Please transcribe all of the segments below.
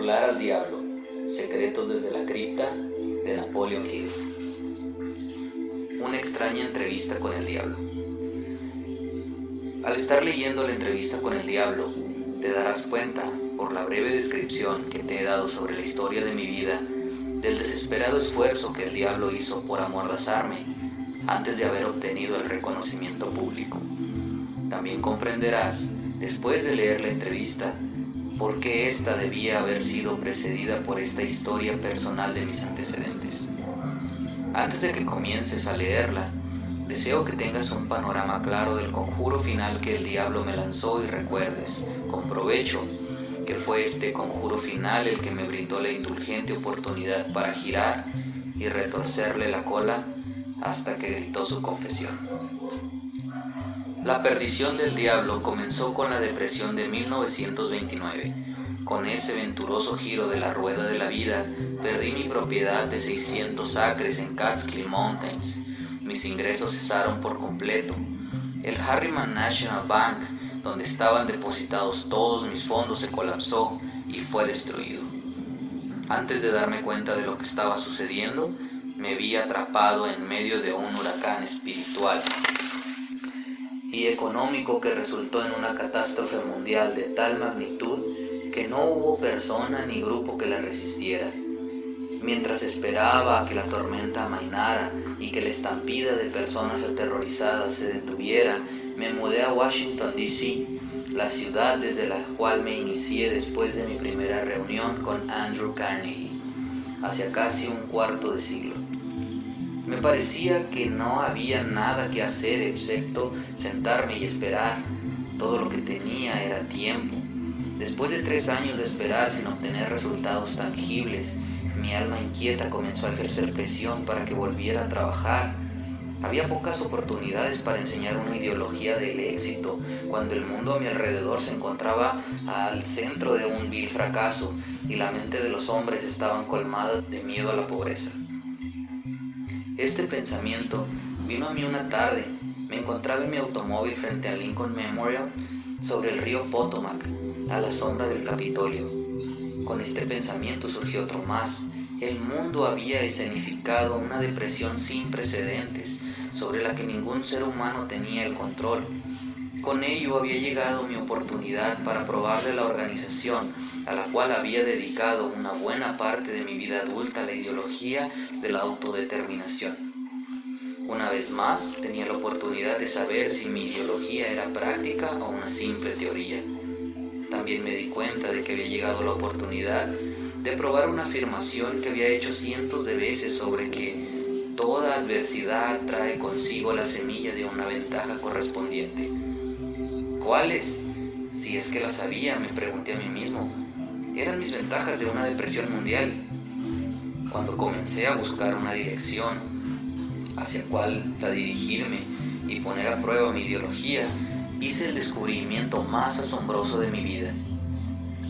Burlar al diablo. Secretos desde la cripta de Napoleon Hill. Una extraña entrevista con el diablo. Al estar leyendo la entrevista con el diablo, te darás cuenta, por la breve descripción que te he dado sobre la historia de mi vida, del desesperado esfuerzo que el diablo hizo por amordazarme antes de haber obtenido el reconocimiento público. También comprenderás, después de leer la entrevista, por qué ésta debía haber sido precedida por esta historia personal de mis antecedentes. Antes de que comiences a leerla, deseo que tengas un panorama claro del conjuro final que el diablo me lanzó y recuerdes, con provecho, que fue este conjuro final el que me brindó la indulgente oportunidad para girar y retorcerle la cola hasta que gritó su confesión. La perdición del diablo comenzó con la depresión de 1929. Con ese venturoso giro de la rueda de la vida, perdí mi propiedad de 600 acres en Catskill Mountains. Mis ingresos cesaron por completo. El Harriman National Bank, donde estaban depositados todos mis fondos, se colapsó y fue destruido. Antes de darme cuenta de lo que estaba sucediendo, me vi atrapado en medio de un huracán espiritual y económico que resultó en una catástrofe mundial de tal magnitud que no hubo persona ni grupo que la resistiera. Mientras esperaba a que la tormenta amainara y que la estampida de personas aterrorizadas se detuviera, me mudé a Washington, D.C., la ciudad desde la cual me inicié después de mi primera reunión con Andrew Carnegie, hacia casi un cuarto de siglo. Me parecía que no había nada que hacer excepto sentarme y esperar. Todo lo que tenía era tiempo. Después de 3 años de esperar sin obtener resultados tangibles, mi alma inquieta comenzó a ejercer presión para que volviera a trabajar. Había pocas oportunidades para enseñar una ideología del éxito, cuando el mundo a mi alrededor se encontraba al centro de un vil fracaso y la mente de los hombres estaba colmada de miedo a la pobreza. Este pensamiento vino a mí una tarde. Me encontraba en mi automóvil frente al Lincoln Memorial sobre el río Potomac, a la sombra del Capitolio. Con este pensamiento surgió otro más. El mundo había escenificado una depresión sin precedentes, sobre la que ningún ser humano tenía el control. Con ello había llegado mi oportunidad para probarle a la organización, a la cual había dedicado una buena parte de mi vida adulta, la ideología de la autodeterminación. Una vez más, tenía la oportunidad de saber si mi ideología era práctica o una simple teoría. También me di cuenta de que había llegado la oportunidad de probar una afirmación que había hecho cientos de veces sobre que toda adversidad trae consigo la semilla de una ventaja correspondiente. ¿Cuáles? Si es que las sabía, me pregunté a mí mismo. Eran mis ventajas de una depresión mundial. Cuando comencé a buscar una dirección hacia cuál dirigirme y poner a prueba mi ideología, hice el descubrimiento más asombroso de mi vida.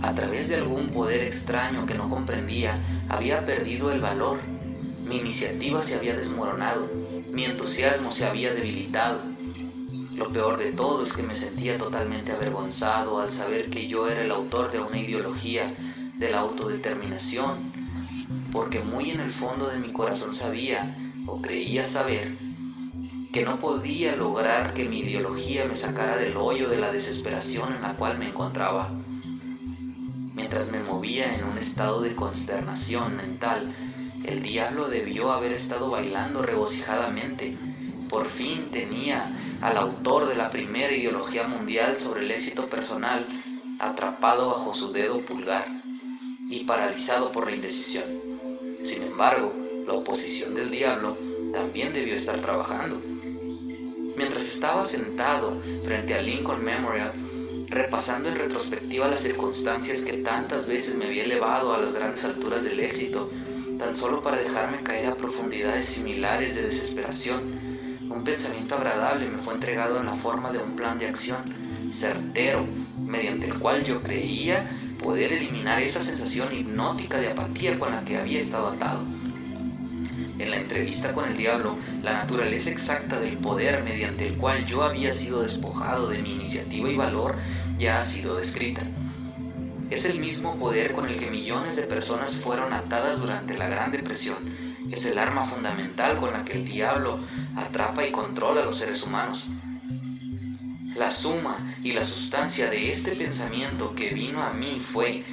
A través de algún poder extraño que no comprendía, había perdido el valor. Mi iniciativa se había desmoronado, mi entusiasmo se había debilitado. Lo peor de todo es que me sentía totalmente avergonzado al saber que yo era el autor de una ideología de la autodeterminación, porque muy en el fondo de mi corazón sabía, o creía saber, que no podía lograr que mi ideología me sacara del hoyo de la desesperación en la cual me encontraba. Mientras me movía en un estado de consternación mental, el diablo debió haber estado bailando regocijadamente. Por fin tenía al autor de la primera ideología mundial sobre el éxito personal atrapado bajo su dedo pulgar y paralizado por la indecisión. Sin embargo, la oposición del diablo también debió estar trabajando. Mientras estaba sentado frente al Lincoln Memorial, repasando en retrospectiva las circunstancias que tantas veces me había elevado a las grandes alturas del éxito, tan solo para dejarme caer a profundidades similares de desesperación, un pensamiento agradable me fue entregado en la forma de un plan de acción certero, mediante el cual yo creía poder eliminar esa sensación hipnótica de apatía con la que había estado atado. En la entrevista con el diablo, la naturaleza exacta del poder mediante el cual yo había sido despojado de mi iniciativa y valor ya ha sido descrita. Es el mismo poder con el que millones de personas fueron atadas durante la Gran Depresión. Es el arma fundamental con la que el diablo atrapa y controla a los seres humanos. La suma y la sustancia de este pensamiento que vino a mí fue,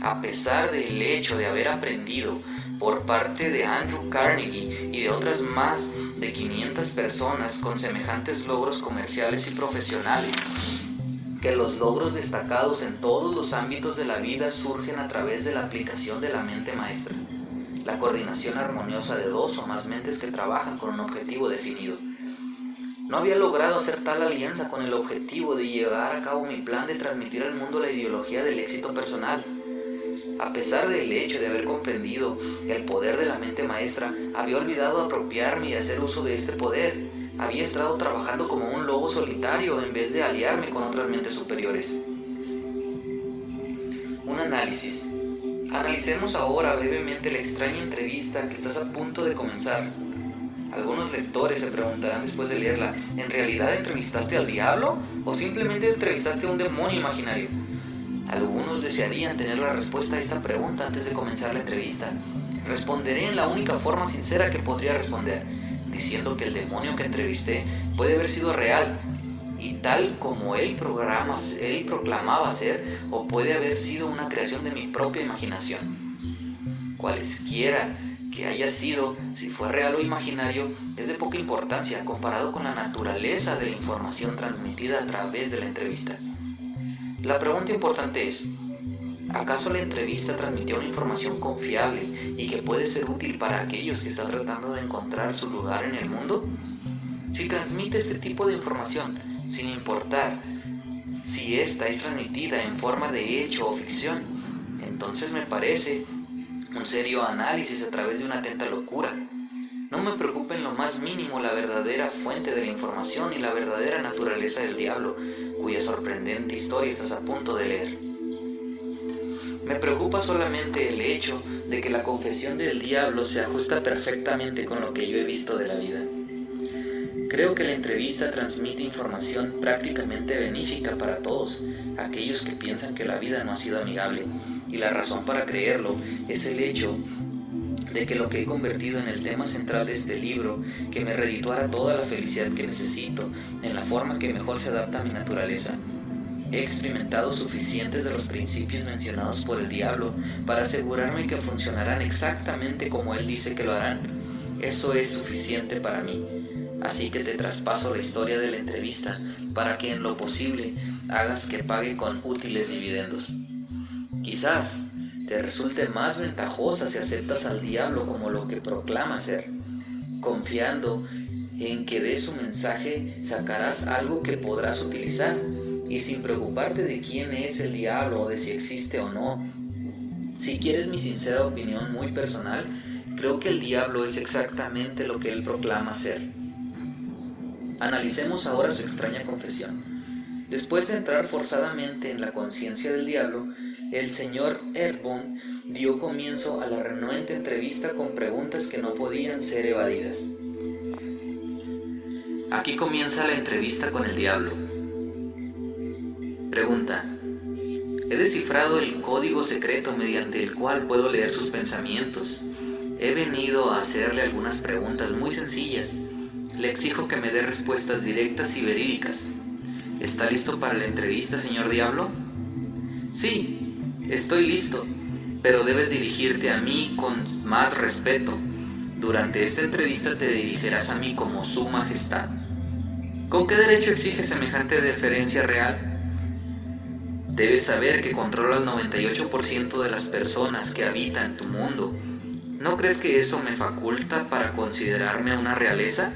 a pesar del hecho de haber aprendido por parte de Andrew Carnegie y de otras más de 500 personas con semejantes logros comerciales y profesionales, que los logros destacados en todos los ámbitos de la vida surgen a través de la aplicación de la mente maestra, la coordinación armoniosa de dos o más mentes que trabajan con un objetivo definido. No había logrado hacer tal alianza con el objetivo de llevar a cabo mi plan de transmitir al mundo la ideología del éxito personal. A pesar del hecho de haber comprendido el poder de la mente maestra, había olvidado apropiarme y hacer uso de este poder. Había estado trabajando como un lobo solitario en vez de aliarme con otras mentes superiores. Un análisis. Analicemos ahora brevemente la extraña entrevista que estás a punto de comenzar. Algunos lectores se preguntarán después de leerla, ¿en realidad entrevistaste al diablo o simplemente entrevistaste a un demonio imaginario? Algunos desearían tener la respuesta a esta pregunta antes de comenzar la entrevista. Responderé en la única forma sincera que podría responder, diciendo que el demonio que entrevisté puede haber sido real y tal como él proclamaba ser, o puede haber sido una creación de mi propia imaginación. Cualesquiera que haya sido, si fue real o imaginario, es de poca importancia comparado con la naturaleza de la información transmitida a través de la entrevista. La pregunta importante es, ¿acaso la entrevista transmitió una información confiable y que puede ser útil para aquellos que están tratando de encontrar su lugar en el mundo? Si transmite este tipo de información, sin importar si esta es transmitida en forma de hecho o ficción, entonces me parece un serio análisis a través de una atenta locura. No me preocupa en lo más mínimo la verdadera fuente de la información y la verdadera naturaleza del diablo, cuya sorprendente historia estás a punto de leer. Me preocupa solamente el hecho de que la confesión del diablo se ajusta perfectamente con lo que yo he visto de la vida. Creo que la entrevista transmite información prácticamente benéfica para todos aquellos que piensan que la vida no ha sido amigable, y la razón para creerlo es el hecho de que lo que he convertido en el tema central de este libro, que me redituara toda la felicidad que necesito, en la forma que mejor se adapta a mi naturaleza. He experimentado suficientes de los principios mencionados por el diablo para asegurarme que funcionarán exactamente como él dice que lo harán. Eso es suficiente para mí. Así que te traspaso la historia de la entrevista para que en lo posible hagas que pague con útiles dividendos. Quizás te resulte más ventajosa si aceptas al diablo como lo que proclama ser, confiando en que de su mensaje sacarás algo que podrás utilizar y sin preocuparte de quién es el diablo o de si existe o no. Si quieres mi sincera opinión muy personal, creo que el diablo es exactamente lo que él proclama ser. Analicemos ahora su extraña confesión. Después de entrar forzadamente en la conciencia del diablo, el señor Earthbound dio comienzo a la renuente entrevista con preguntas que no podían ser evadidas. Aquí comienza la entrevista con el diablo. Pregunta: he descifrado el código secreto mediante el cual puedo leer sus pensamientos. He venido a hacerle algunas preguntas muy sencillas. Le exijo que me dé respuestas directas y verídicas. ¿Está listo para la entrevista, señor Diablo? Sí, estoy listo, pero debes dirigirte a mí con más respeto. Durante esta entrevista te dirigirás a mí como Su Majestad. ¿Con qué derecho exige semejante deferencia real? Debes saber que controlo al 98% de las personas que habitan tu mundo. ¿No crees que eso me faculta para considerarme una realeza?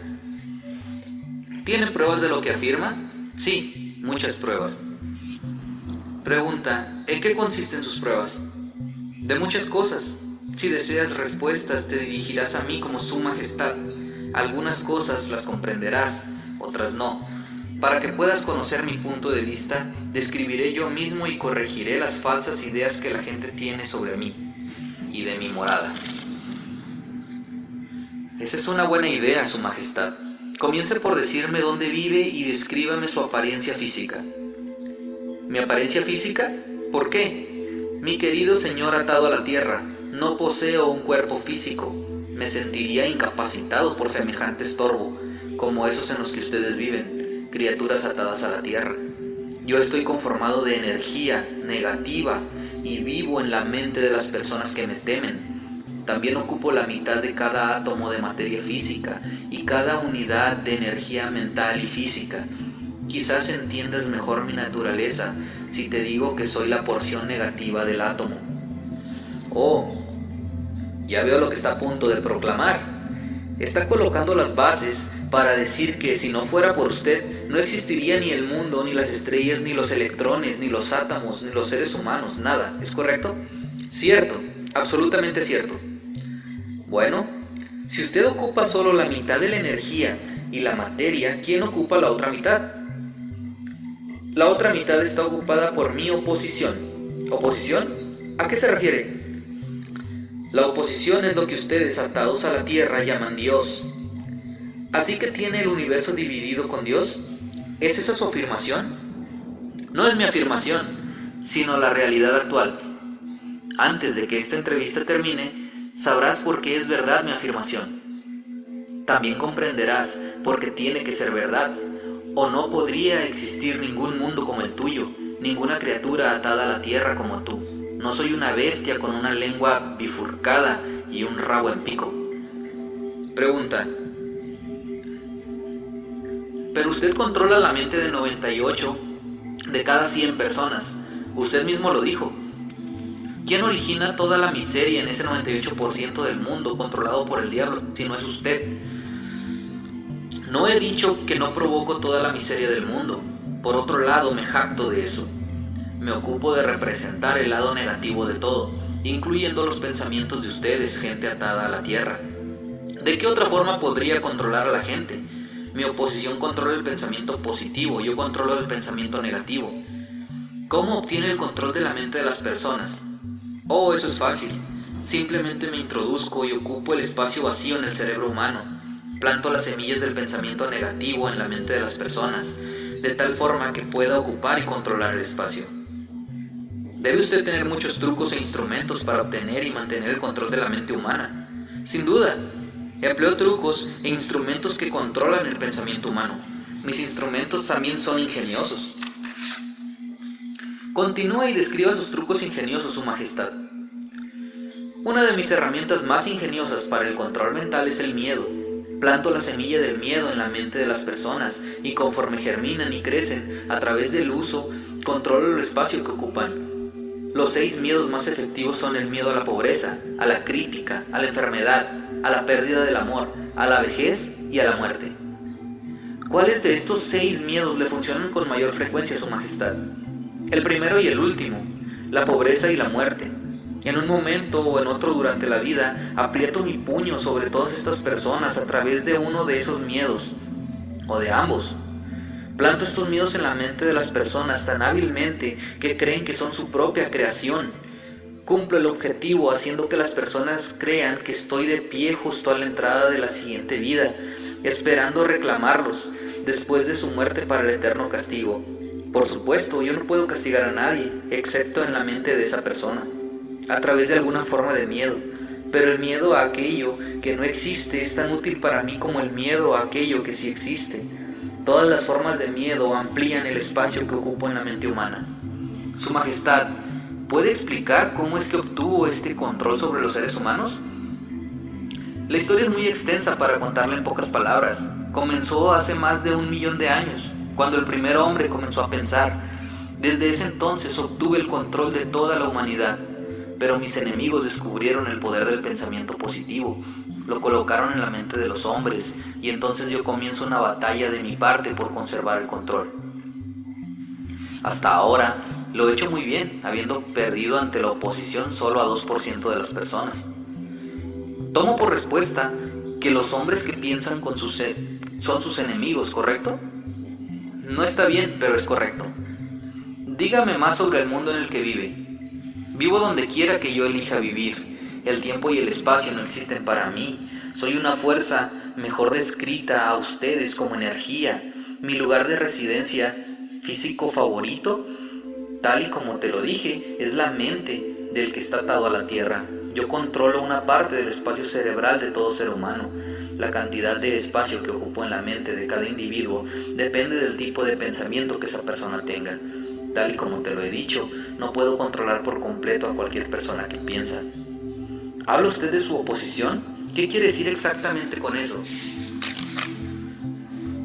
¿Tiene pruebas de lo que afirma? Sí, muchas pruebas. Pregunta: ¿en qué consisten sus pruebas? De muchas cosas. Si deseas respuestas, te dirigirás a mí como Su Majestad. Algunas cosas las comprenderás, otras no. Para que puedas conocer mi punto de vista, describiré yo mismo y corregiré las falsas ideas que la gente tiene sobre mí y de mi morada. Esa es una buena idea, Su Majestad. Comience por decirme dónde vive y descríbame su apariencia física. ¿Mi apariencia física? ¿Por qué? Mi querido señor atado a la tierra, no poseo un cuerpo físico. Me sentiría incapacitado por semejante estorbo, como esos en los que ustedes viven, criaturas atadas a la tierra. Yo estoy conformado de energía negativa y vivo en la mente de las personas que me temen. También ocupo la mitad de cada átomo de materia física y cada unidad de energía mental y física. Quizás entiendas mejor mi naturaleza si te digo que soy la porción negativa del átomo. Oh, ya veo lo que está a punto de proclamar. Está colocando las bases para decir que si no fuera por usted, no existiría ni el mundo, ni las estrellas, ni los electrones, ni los átomos, ni los seres humanos, nada. ¿Es correcto? Cierto, absolutamente cierto. Bueno, si usted ocupa solo la mitad de la energía y la materia, ¿quién ocupa la otra mitad? La otra mitad está ocupada por mi oposición. ¿Oposición? ¿A qué se refiere? La oposición es lo que ustedes atados a la tierra llaman Dios. ¿Así que tiene el universo dividido con Dios? ¿Es esa su afirmación? No es mi afirmación, sino la realidad actual. Antes de que esta entrevista termine, sabrás por qué es verdad mi afirmación. También comprenderás por qué tiene que ser verdad, o no podría existir ningún mundo como el tuyo, ninguna criatura atada a la tierra como tú. No soy una bestia con una lengua bifurcada y un rabo en pico. Pregunta. Pero usted controla la mente de 98 de cada 100 personas. Usted mismo lo dijo. ¿Quién origina toda la miseria en ese 98% del mundo controlado por el diablo, si no es usted? No he dicho que no provoco toda la miseria del mundo. Por otro lado, me jacto de eso. Me ocupo de representar el lado negativo de todo, incluyendo los pensamientos de ustedes, gente atada a la tierra. ¿De qué otra forma podría controlar a la gente? Mi oposición controla el pensamiento positivo, yo controlo el pensamiento negativo. ¿Cómo obtiene el control de la mente de las personas? Oh, eso es fácil. Simplemente me introduzco y ocupo el espacio vacío en el cerebro humano. Planto las semillas del pensamiento negativo en la mente de las personas, de tal forma que pueda ocupar y controlar el espacio. Debe usted tener muchos trucos e instrumentos para obtener y mantener el control de la mente humana. Sin duda, empleo trucos e instrumentos que controlan el pensamiento humano. Mis instrumentos también son ingeniosos. Continúa y describa sus trucos ingeniosos, Su Majestad. Una de mis herramientas más ingeniosas para el control mental es el miedo. Planto la semilla del miedo en la mente de las personas y conforme germinan y crecen a través del uso, controlo el espacio que ocupan. Los 6 miedos más efectivos son el miedo a la pobreza, a la crítica, a la enfermedad, a la pérdida del amor, a la vejez y a la muerte. ¿Cuáles de estos 6 miedos le funcionan con mayor frecuencia, Su Majestad? El primero y el último, la pobreza y la muerte. En un momento o en otro durante la vida, aprieto mi puño sobre todas estas personas a través de uno de esos miedos, o de ambos. Planto estos miedos en la mente de las personas tan hábilmente que creen que son su propia creación. Cumplo el objetivo haciendo que las personas crean que estoy de pie justo a la entrada de la siguiente vida, esperando reclamarlos después de su muerte para el eterno castigo. Por supuesto, yo no puedo castigar a nadie, excepto en la mente de esa persona, a través de alguna forma de miedo. Pero el miedo a aquello que no existe es tan útil para mí como el miedo a aquello que sí existe. Todas las formas de miedo amplían el espacio que ocupo en la mente humana. Su Majestad, ¿puede explicar cómo es que obtuvo este control sobre los seres humanos? La historia es muy extensa para contarla en pocas palabras. Comenzó hace más de 1 millón de años, cuando el primer hombre comenzó a pensar. Desde ese entonces obtuve el control de toda la humanidad, pero mis enemigos descubrieron el poder del pensamiento positivo. Lo colocaron en la mente de los hombres y entonces yo comienzo una batalla de mi parte por conservar el control. Hasta ahora lo he hecho muy bien, habiendo perdido ante la oposición solo a 2% de las personas. Tomo por respuesta que los hombres que piensan son sus enemigos, ¿correcto? No está bien, pero es correcto. Dígame más sobre el mundo en el que vive. Vivo donde quiera que yo elija vivir. El tiempo y el espacio no existen para mí. Soy una fuerza mejor descrita a ustedes como energía. Mi lugar de residencia físico favorito, tal y como te lo dije, es la mente. del que está atado a la tierra. Yo controlo una parte del espacio cerebral de todo ser humano. La cantidad de espacio que ocupo en la mente de cada individuo depende del tipo de pensamiento que esa persona tenga. Tal y como te lo he dicho, no puedo controlar por completo a cualquier persona que piensa. ¿Habla usted de su oposición? ¿Qué quiere decir exactamente con eso?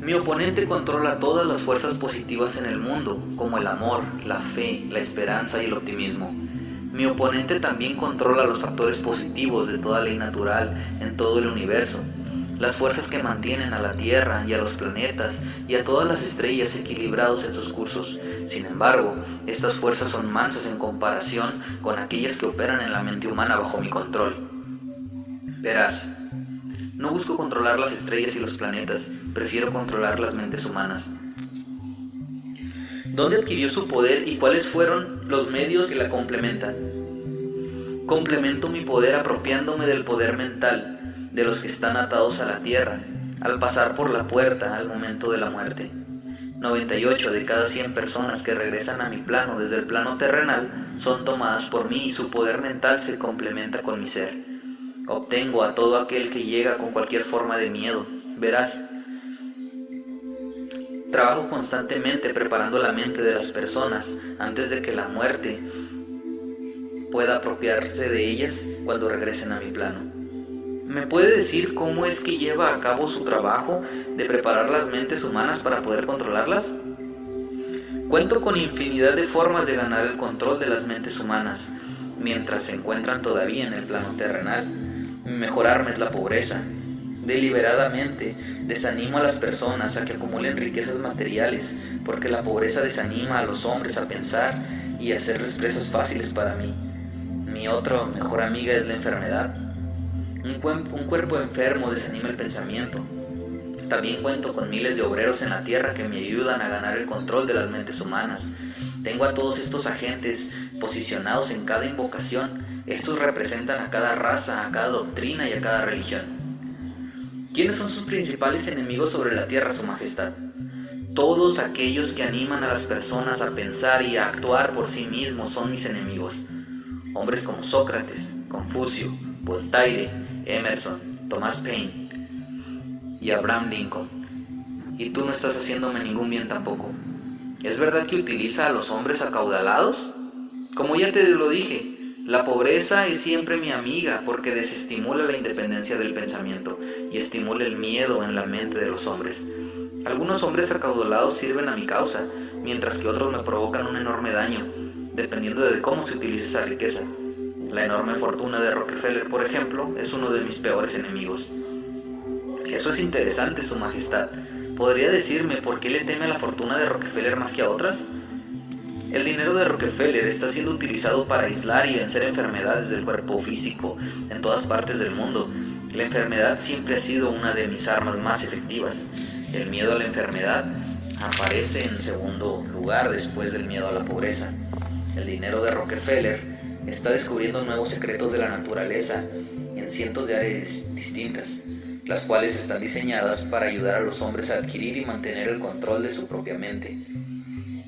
Mi oponente controla todas las fuerzas positivas en el mundo, como el amor, la fe, la esperanza y el optimismo. Mi oponente también controla los factores positivos de toda ley natural en todo el universo, las fuerzas que mantienen a la Tierra y a los planetas y a todas las estrellas equilibrados en sus cursos. Sin embargo, estas fuerzas son mansas en comparación con aquellas que operan en la mente humana bajo mi control. Verás, no busco controlar las estrellas y los planetas, prefiero controlar las mentes humanas. ¿Dónde adquirió su poder y cuáles fueron los medios que la complementan? Complemento mi poder apropiándome del poder mental de los que están atados a la tierra, al pasar por la puerta al momento de la muerte. 98 de cada 100 personas que regresan a mi plano desde el plano terrenal son tomadas por mí y su poder mental se complementa con mi ser. Obtengo a todo aquel que llega con cualquier forma de miedo. Verás, trabajo constantemente preparando la mente de las personas antes de que la muerte pueda apropiarse de ellas cuando regresen a mi plano. ¿Me puede decir cómo es que lleva a cabo su trabajo de preparar las mentes humanas para poder controlarlas? Cuento con infinidad de formas de ganar el control de las mentes humanas mientras se encuentran todavía en el plano terrenal. Mi mejor arma es la pobreza. Deliberadamente desanimo a las personas a que acumulen riquezas materiales, porque la pobreza desanima a los hombres a pensar y a hacerles presas fáciles para mí. Mi otra mejor amiga es la enfermedad. Un cuerpo enfermo desanima el pensamiento. También cuento con miles de obreros en la tierra que me ayudan a ganar el control de las mentes humanas. Tengo a todos estos agentes posicionados en cada invocación. Estos representan a cada raza, a cada doctrina y a cada religión. ¿Quiénes son sus principales enemigos sobre la tierra, Su Majestad? Todos aquellos que animan a las personas a pensar y a actuar por sí mismos son mis enemigos. Hombres como Sócrates, Confucio, Voltaire, Emerson, Thomas Paine y Abraham Lincoln. Y tú no estás haciéndome ningún bien tampoco. ¿Es verdad que utiliza a los hombres acaudalados? Como ya te lo dije, la pobreza es siempre mi amiga porque desestimula la independencia del pensamiento y estimula el miedo en la mente de los hombres. Algunos hombres acaudalados sirven a mi causa, mientras que otros me provocan un enorme daño, dependiendo de cómo se utilice esa riqueza. La enorme fortuna de Rockefeller, por ejemplo, es uno de mis peores enemigos. Eso es interesante, Su Majestad. ¿Podría decirme por qué le teme a la fortuna de Rockefeller más que a otras? El dinero de Rockefeller está siendo utilizado para aislar y vencer enfermedades del cuerpo físico en todas partes del mundo. La enfermedad siempre ha sido una de mis armas más efectivas. El miedo a la enfermedad aparece en segundo lugar después del miedo a la pobreza. El dinero de Rockefeller está descubriendo nuevos secretos de la naturaleza en cientos de áreas distintas, las cuales están diseñadas para ayudar a los hombres a adquirir y mantener el control de su propia mente.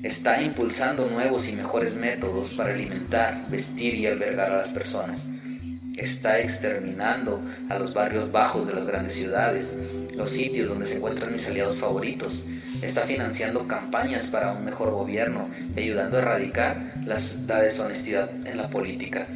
Está impulsando nuevos y mejores métodos para alimentar, vestir y albergar a las personas. Está exterminando a los barrios bajos de las grandes ciudades, los sitios donde se encuentran mis aliados favoritos. Está financiando campañas para un mejor gobierno y ayudando a erradicar la deshonestidad en la política.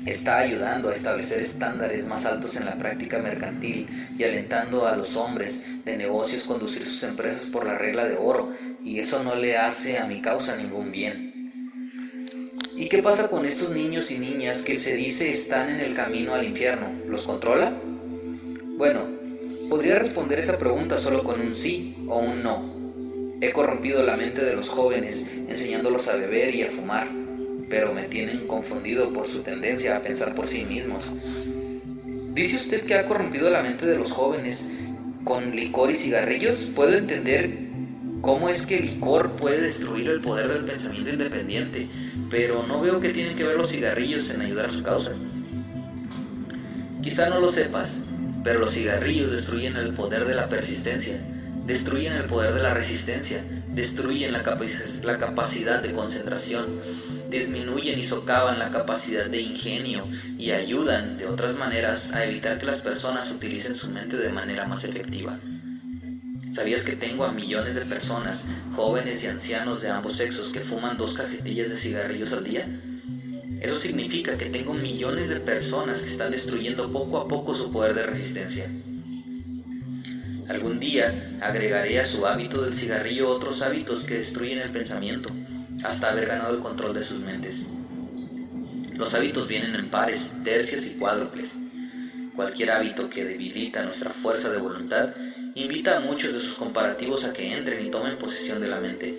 Está ayudando a establecer estándares más altos en la práctica mercantil y alentando a los hombres de negocios conducir sus empresas por la regla de oro, y eso no le hace a mi causa ningún bien. ¿Y qué pasa con estos niños y niñas que se dice están en el camino al infierno? ¿Los controla? Bueno, podría responder esa pregunta solo con un sí o un no. He corrompido la mente de los jóvenes enseñándolos a beber y a fumar, pero me tienen confundido por su tendencia a pensar por sí mismos. ¿Dice usted que ha corrompido la mente de los jóvenes con licor y cigarrillos? Puedo entender cómo es que el licor puede destruir el poder del pensamiento independiente, pero no veo qué tienen que ver los cigarrillos en ayudar a su causa. Quizá no lo sepas, pero los cigarrillos destruyen el poder de la persistencia, destruyen el poder de la resistencia, destruyen la capacidad de concentración, disminuyen y socavan la capacidad de ingenio y ayudan, de otras maneras, a evitar que las personas utilicen su mente de manera más efectiva. ¿Sabías que tengo a millones de personas, jóvenes y ancianos de ambos sexos, que fuman 2 cajetillas de cigarrillos al día? Eso significa que tengo millones de personas que están destruyendo poco a poco su poder de resistencia. Algún día agregaré a su hábito del cigarrillo otros hábitos que destruyen el pensamiento, hasta haber ganado el control de sus mentes. Los hábitos vienen en pares, tercias y cuádruples. Cualquier hábito que debilita nuestra fuerza de voluntad invita a muchos de sus comparativos a que entren y tomen posesión de la mente.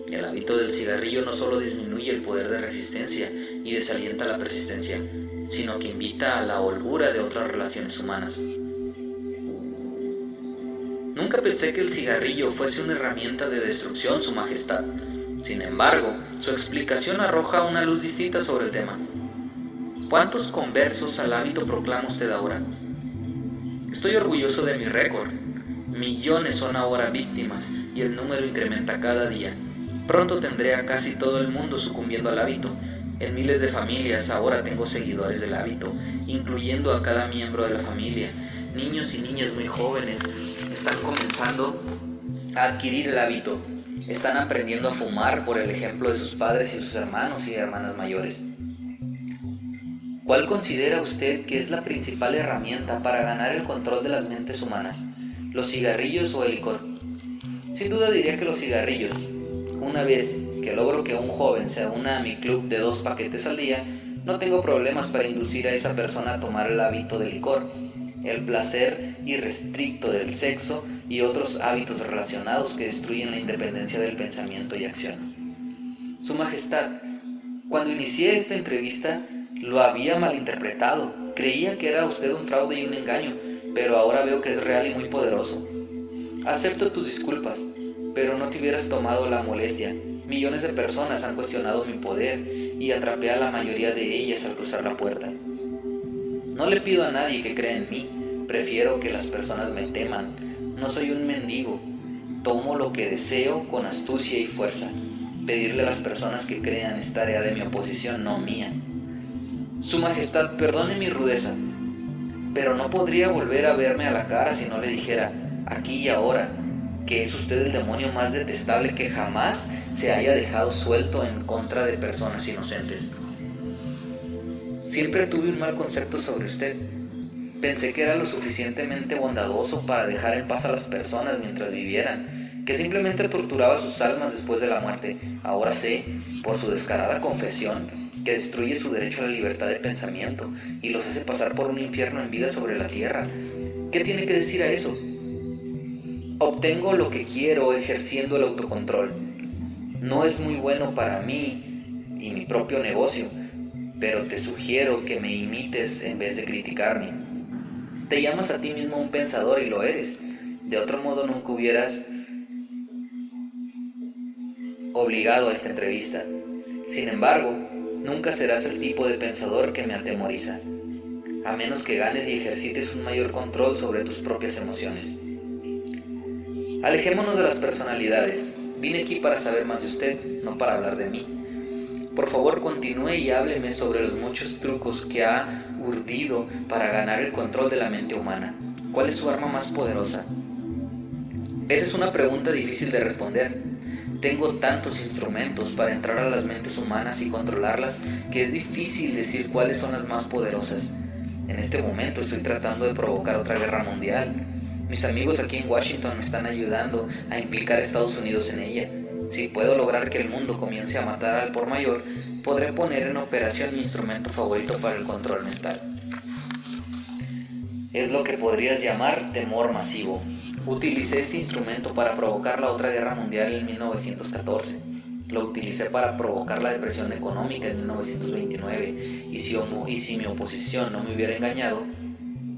El hábito del cigarrillo no solo disminuye el poder de resistencia y desalienta la persistencia, sino que invita a la holgura de otras relaciones humanas. Nunca pensé que el cigarrillo fuese una herramienta de destrucción, Su Majestad. Sin embargo, su explicación arroja una luz distinta sobre el tema. ¿Cuántos conversos al hábito proclama usted ahora? Estoy orgulloso de mi récord. Millones son ahora víctimas y el número incrementa cada día. Pronto tendré a casi todo el mundo sucumbiendo al hábito. En miles de familias ahora tengo seguidores del hábito, incluyendo a cada miembro de la familia. Niños y niñas muy jóvenes están comenzando a adquirir el hábito. Están aprendiendo a fumar por el ejemplo de sus padres y sus hermanos y hermanas mayores. ¿Cuál considera usted que es la principal herramienta para ganar el control de las mentes humanas? ¿Los cigarrillos o el licor? Sin duda diría que los cigarrillos. Una vez que logro que un joven se una a mi club de 2 paquetes al día, no tengo problemas para inducir a esa persona a tomar el hábito del licor, el placer irrestricto del sexo y otros hábitos relacionados que destruyen la independencia del pensamiento y acción. Su Majestad, cuando inicié esta entrevista, lo había malinterpretado. Creía que era usted un fraude y un engaño, pero ahora veo que es real y muy poderoso. Acepto tus disculpas, pero no te hubieras tomado la molestia. Millones de personas han cuestionado mi poder y atrapé a la mayoría de ellas al cruzar la puerta. No le pido a nadie que crea en mí, prefiero que las personas me teman. No soy un mendigo, tomo lo que deseo con astucia y fuerza. Pedirle a las personas que crean es tarea de mi oposición, no mía. Su Majestad, perdone mi rudeza, pero no podría volver a verme a la cara si no le dijera, aquí y ahora, que es usted el demonio más detestable que jamás se haya dejado suelto en contra de personas inocentes. Siempre tuve un mal concepto sobre usted. Pensé que era lo suficientemente bondadoso para dejar en paz a las personas mientras vivieran, que simplemente torturaba sus almas después de la muerte. Ahora sé, por su descarada confesión, que destruye su derecho a la libertad de pensamiento y los hace pasar por un infierno en vida sobre la tierra. ¿Qué tiene que decir a eso? Obtengo lo que quiero ejerciendo el autocontrol. No es muy bueno para mí y mi propio negocio, pero te sugiero que me imites en vez de criticarme. Te llamas a ti mismo un pensador y lo eres. De otro modo nunca hubieras obligado a esta entrevista. Sin embargo, nunca serás el tipo de pensador que me atemoriza, a menos que ganes y ejercites un mayor control sobre tus propias emociones. Alejémonos de las personalidades. Vine aquí para saber más de usted, no para hablar de mí. Por favor, continúe y hábleme sobre los muchos trucos que ha urdido para ganar el control de la mente humana. ¿Cuál es su arma más poderosa? Esa es una pregunta difícil de responder. Tengo tantos instrumentos para entrar a las mentes humanas y controlarlas que es difícil decir cuáles son las más poderosas. En este momento estoy tratando de provocar otra guerra mundial. Mis amigos aquí en Washington me están ayudando a implicar a Estados Unidos en ella. Si puedo lograr que el mundo comience a matar al por mayor, podré poner en operación mi instrumento favorito para el control mental. Es lo que podrías llamar temor masivo. Utilicé este instrumento para provocar la otra guerra mundial en 1914. Lo utilicé para provocar la depresión económica en 1929. Y si mi oposición no me hubiera engañado,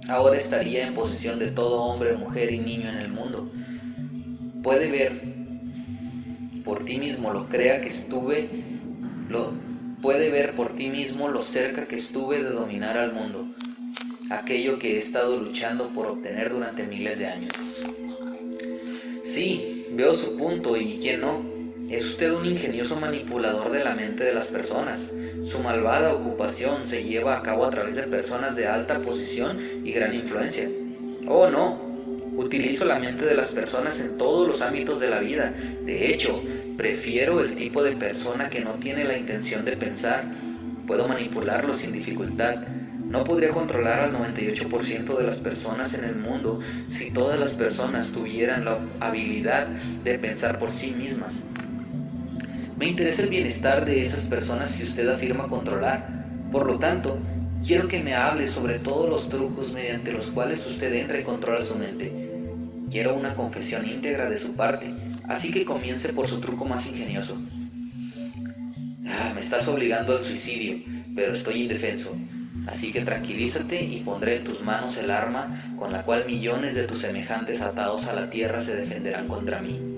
ahora estaría en posesión de todo hombre, mujer y niño en el mundo. Puede ver por ti mismo lo cerca que estuve de dominar al mundo, aquello que he estado luchando por obtener durante miles de años. Sí, veo su punto y quién no. Es usted un ingenioso manipulador de la mente de las personas. Su malvada ocupación se lleva a cabo a través de personas de alta posición y gran influencia. Oh, no. Utilizo la mente de las personas en todos los ámbitos de la vida. De hecho, prefiero el tipo de persona que no tiene la intención de pensar. Puedo manipularlo sin dificultad. No podría controlar al 98% de las personas en el mundo si todas las personas tuvieran la habilidad de pensar por sí mismas. Me interesa el bienestar de esas personas que usted afirma controlar. Por lo tanto, quiero que me hable sobre todos los trucos mediante los cuales usted entra y controla su mente. Quiero una confesión íntegra de su parte, así que comience por su truco más ingenioso. Me estás obligando al suicidio, pero estoy indefenso. Así que tranquilízate y pondré en tus manos el arma con la cual millones de tus semejantes atados a la tierra se defenderán contra mí.